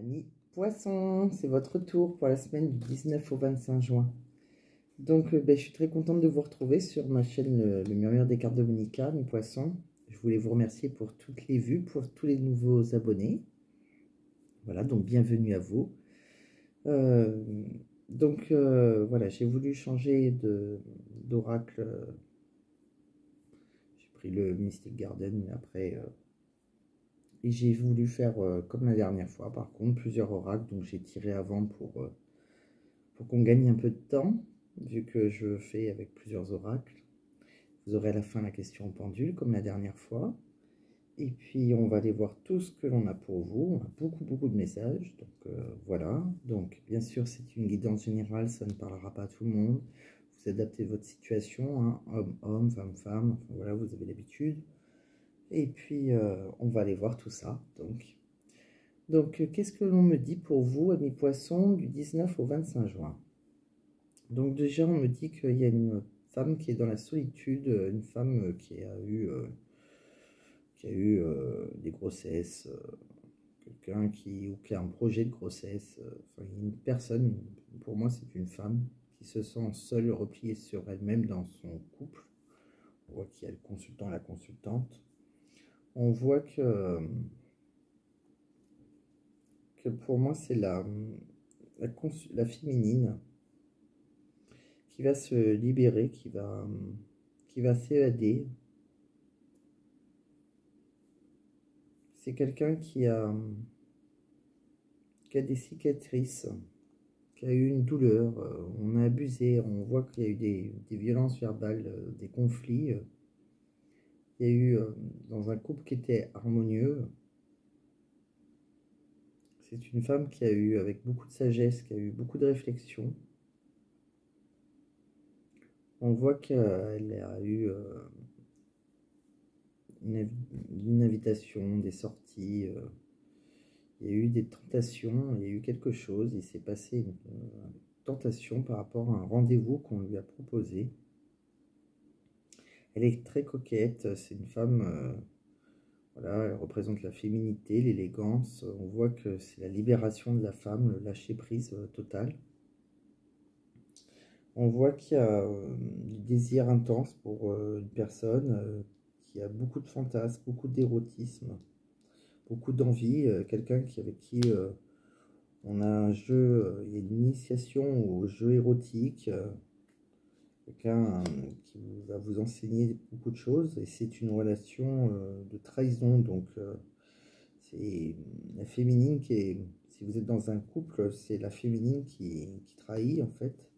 Amis Poisson, c'est votre tour pour la semaine du 19 au 25 juin. Donc, je suis très contente de vous retrouver sur ma chaîne Le Murmure des cartes de Monica, mes poissons. Je voulais vous remercier pour toutes les vues, pour tous les nouveaux abonnés. Voilà, donc bienvenue à vous. Voilà, j'ai voulu changer d'oracle. J'ai pris le Mystic Garden, mais après... et j'ai voulu faire comme la dernière fois, par contre, plusieurs oracles. Donc j'ai tiré avant pour qu'on gagne un peu de temps, vu que je fais avec plusieurs oracles. Vous aurez à la fin la question au pendule, comme la dernière fois. Et puis on va aller voir tout ce que l'on a pour vous. On a beaucoup de messages. Donc voilà. Donc bien sûr c'est une guidance générale, ça ne parlera pas à tout le monde. Vous adaptez votre situation, hein, homme, femme. Enfin, voilà, vous avez l'habitude. Et puis, on va aller voir tout ça. Donc qu'est-ce que l'on me dit pour vous, amis poissons, du 19 au 25 juin? Donc déjà, on me dit qu'il y a une femme qui est dans la solitude, une femme qui a eu des grossesses, quelqu'un qui a un projet de grossesse, enfin, une personne, pour moi c'est une femme, qui se sent seule, repliée sur elle-même dans son couple. On voit qu'il y a le consultant, la consultante. On voit que pour moi c'est la féminine qui va se libérer, qui va s'évader. C'est quelqu'un qui a des cicatrices, qui a eu une douleur, on a abusé, on voit qu'il y a eu des violences verbales, des conflits. Il y a eu, dans un couple qui était harmonieux, c'est une femme qui a eu, avec beaucoup de sagesse, qui a eu beaucoup de réflexion. On voit qu'elle a eu une invitation, des sorties, il y a eu des tentations, il y a eu quelque chose, il s'est passé une tentation par rapport à un rendez-vous qu'on lui a proposé. Elle est très coquette, c'est une femme, voilà, elle représente la féminité, l'élégance. On voit que c'est la libération de la femme, le lâcher-prise total. On voit qu'il y a du désir intense pour une personne qui a beaucoup de fantasmes, beaucoup d'érotisme, beaucoup d'envie, quelqu'un avec qui on a un jeu, il y a une initiation au jeu érotique, quelqu'un qui va vous enseigner beaucoup de choses, et c'est une relation de trahison, donc c'est la féminine qui est, si vous êtes dans un couple, c'est la féminine qui trahit en fait,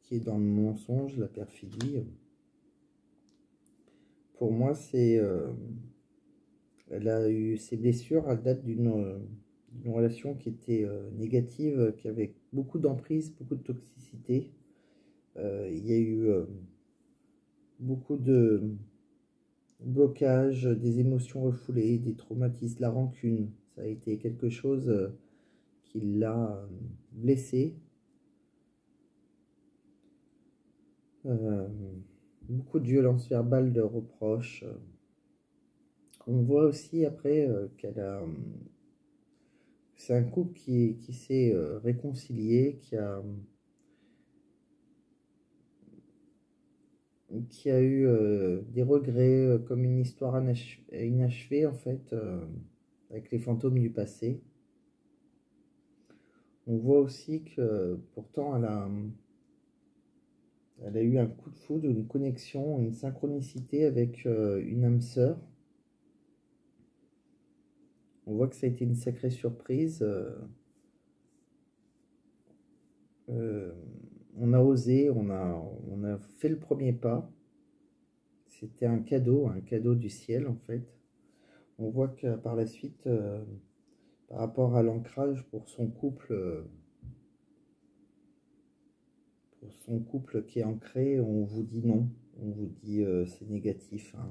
qui est dans le mensonge, la perfidie. Pour moi, c'est elle a eu ses blessures à date d'une relation qui était négative, qui avait beaucoup d'emprise, beaucoup de toxicité. Il y a eu beaucoup de blocage, des émotions refoulées, des traumatismes, la rancune. Ça a été quelque chose qui l'a blessé. Beaucoup de violence verbale, de reproches. On voit aussi après qu'elle a... c'est un couple qui s'est réconcilié, qui a eu des regrets, comme une histoire inachevée en fait, avec les fantômes du passé. On voit aussi que pourtant elle a eu un coup de foudre, une connexion, une synchronicité avec une âme sœur. On voit que ça a été une sacrée surprise. On a osé, on a fait le premier pas. C'était un cadeau du ciel en fait. On voit que par la suite, par rapport à l'ancrage pour son couple qui est ancré, on vous dit non, on vous dit c'est négatif, hein.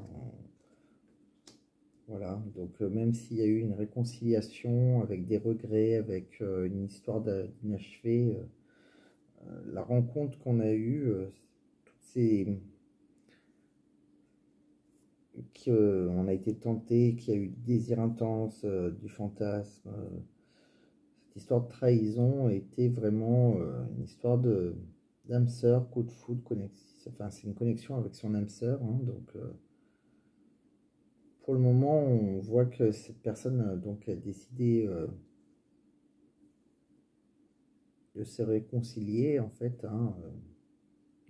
Voilà, donc même s'il y a eu une réconciliation avec des regrets, avec une histoire d'inachevé, la rencontre qu'on a eue, toutes ces... qu'on a été tenté, qu'il y a eu du désir intense, du fantasme, cette histoire de trahison était vraiment une histoire d'âme sœur, coup de foudre, connexion. Enfin, c'est une connexion avec son âme sœur, hein, donc pour le moment, on voit que cette personne donc a décidé de se réconcilier en fait, hein,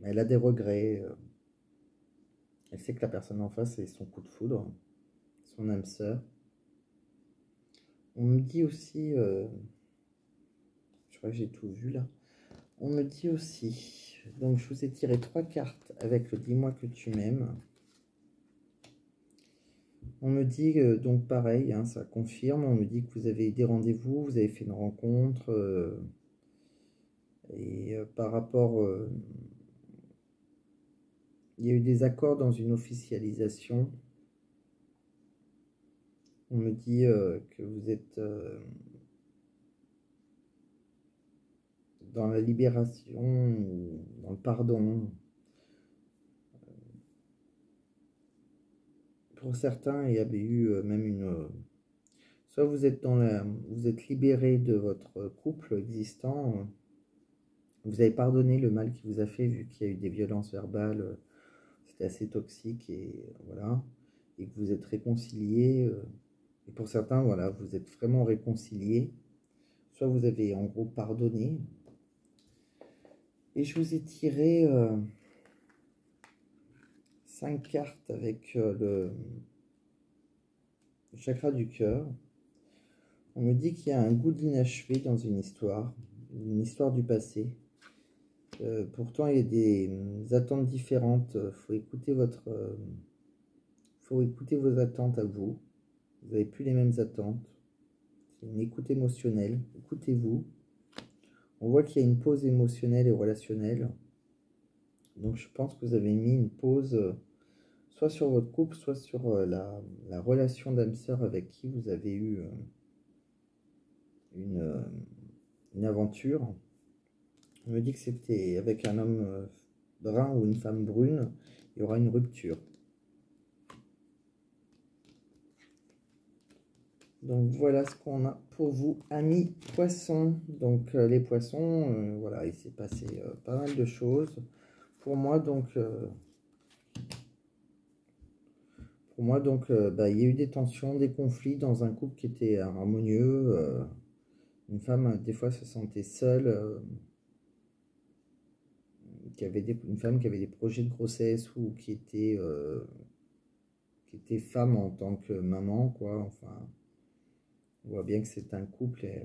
elle a des regrets. Elle sait que la personne en face est son coup de foudre, son âme sœur. On me dit aussi, je crois que j'ai tout vu là. On me dit aussi, donc je vous ai tiré 3 cartes avec le dis-moi que tu m'aimes. On me dit, donc pareil, hein, ça confirme, on me dit que vous avez eu des rendez-vous, vous avez fait une rencontre, et par rapport, il y a eu des accords dans une officialisation. On me dit que vous êtes dans la libération, ou dans le pardon. Pour certains, il y avait eu même une... soit vous êtes vous êtes libéré de votre couple existant, vous avez pardonné le mal qu'il vous a fait, vu qu'il y a eu des violences verbales, c'était assez toxique, et voilà, et que vous êtes réconciliés, et pour certains, voilà, vous êtes vraiment réconciliés, soit vous avez en gros pardonné, et je vous ai tiré 5 cartes avec le chakra du cœur. On me dit qu'il y a un goût d'inachevé dans une histoire du passé. Pourtant, il y a des attentes différentes. Faut écouter faut écouter vos attentes à vous. Vous n'avez plus les mêmes attentes. C'est une écoute émotionnelle. Écoutez-vous. On voit qu'il y a une pause émotionnelle et relationnelle. Donc, je pense que vous avez mis une pause soit sur votre couple, soit sur la relation d'âme sœur avec qui vous avez eu une aventure. On me dit que c'était avec un homme brun ou une femme brune, il y aura une rupture. Donc voilà ce qu'on a pour vous, amis poissons. Donc les poissons, voilà, il s'est passé pas mal de choses. Pour moi, donc, bah, il y a eu des tensions, des conflits dans un couple qui était harmonieux. Une femme, des fois, se sentait seule. Une femme qui avait des projets de grossesse ou qui était femme en tant que maman, quoi. Enfin, on voit bien que c'est un couple et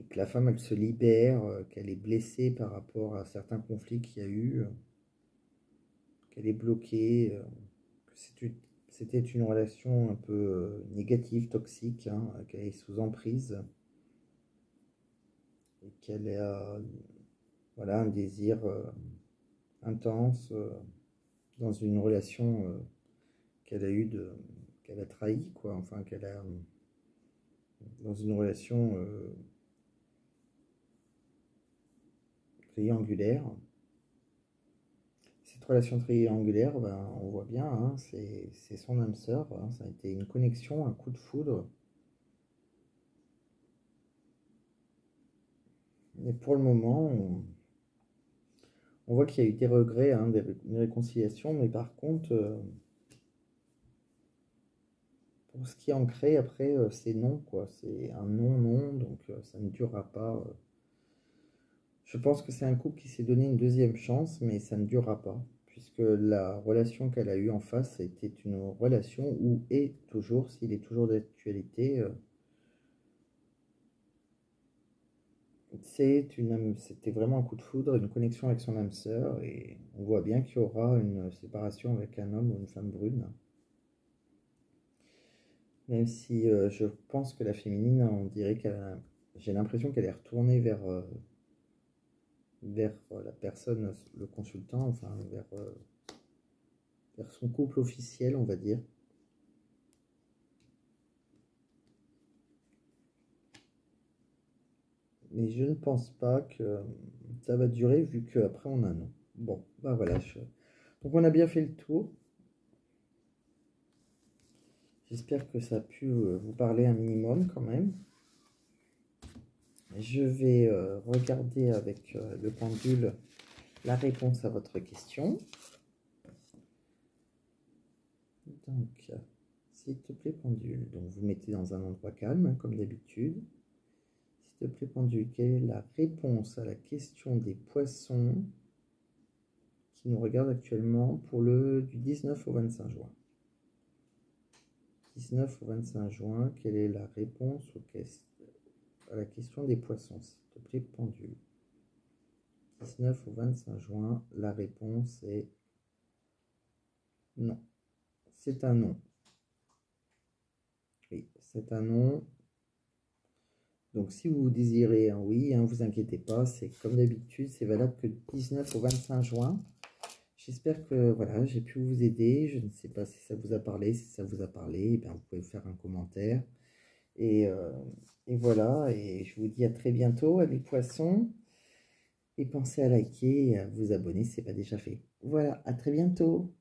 que la femme, elle se libère, qu'elle est blessée par rapport à certains conflits qu'il y a eu, qu'elle est bloquée, que c'était une relation un peu négative, toxique, hein, qu'elle est sous emprise et qu'elle a voilà, un désir intense dans une relation qu'elle a eu qu'elle a trahi, quoi, enfin qu'elle a dans une relation triangulaire. Cette relation triangulaire, ben, on voit bien, hein, c'est son âme sœur, hein, ça a été une connexion, un coup de foudre. Mais pour le moment, on voit qu'il y a eu des regrets, hein, une réconciliation, mais par contre, pour ce qui est ancré, après, c'est non, quoi. C'est un non-non, donc ça ne durera pas. Je pense que c'est un couple qui s'est donné une deuxième chance, mais ça ne durera pas, puisque la relation qu'elle a eue en face était une relation où est toujours, s'il est toujours d'actualité, c'était vraiment un coup de foudre, une connexion avec son âme sœur, et on voit bien qu'il y aura une séparation avec un homme ou une femme brune. Même si je pense que la féminine, on dirait j'ai l'impression qu'elle est retournée vers la personne, le consultant, enfin vers son couple officiel, on va dire. Mais je ne pense pas que ça va durer, vu qu'après on a un non. Bon, bah voilà. Donc on a bien fait le tour. J'espère que ça a pu vous parler un minimum quand même. Je vais regarder avec le pendule la réponse à votre question. Donc, s'il te plaît, pendule. Donc, vous mettez dans un endroit calme, hein, comme d'habitude. S'il te plaît, pendule, quelle est la réponse à la question des poissons qui nous regardent actuellement pour du 19 au 25 juin? 19 au 25 juin, quelle est la réponse à la question des poissons? S'il te plaît, pendule. 19 au 25 juin, la réponse est non. C'est un non. Oui, c'est un non. Donc, si vous désirez un oui, hein, vous inquiétez pas, c'est comme d'habitude, c'est valable que du 19 au 25 juin. J'espère que voilà, j'ai pu vous aider. Je ne sais pas si ça vous a parlé. Si ça vous a parlé, eh bien, vous pouvez faire un commentaire. Et voilà, et je vous dis à très bientôt, amis poissons. Et pensez à liker et à vous abonner si ce n'est pas déjà fait. Voilà, à très bientôt.